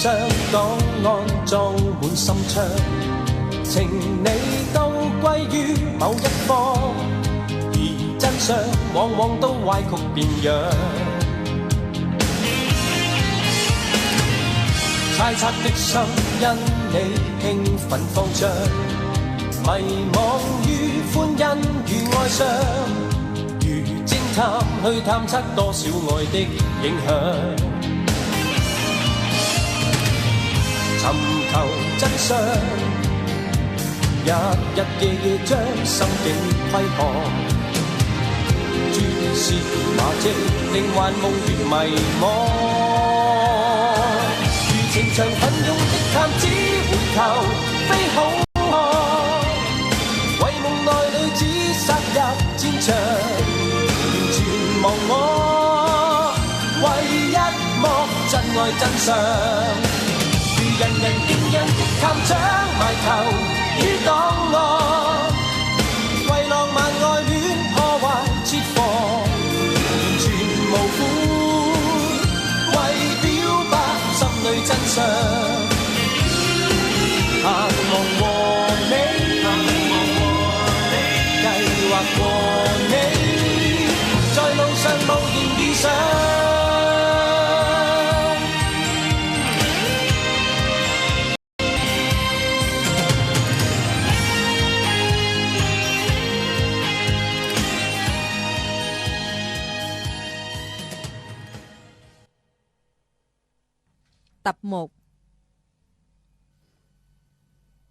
上檔案裝滿心窗，情理都歸於某一方，而真相往往都歪曲變樣。猜測的心因你興奮慌張，迷惘於歡欣與哀傷，如偵探去探測多少愛的影響，尋求真相，日日夜夜將心境窺看，蛛絲馬跡令幻夢越迷惘。情場奮勇的探子回頭非好漢，為夢內女子殺入戰場，完全忘我為一幕真愛真相。如人人見人的探長埋頭於檔案，為浪漫愛戀破壞設防，完全無悔為表白心裏真相，盼望和你，計劃和你，在路上無言遇上。特目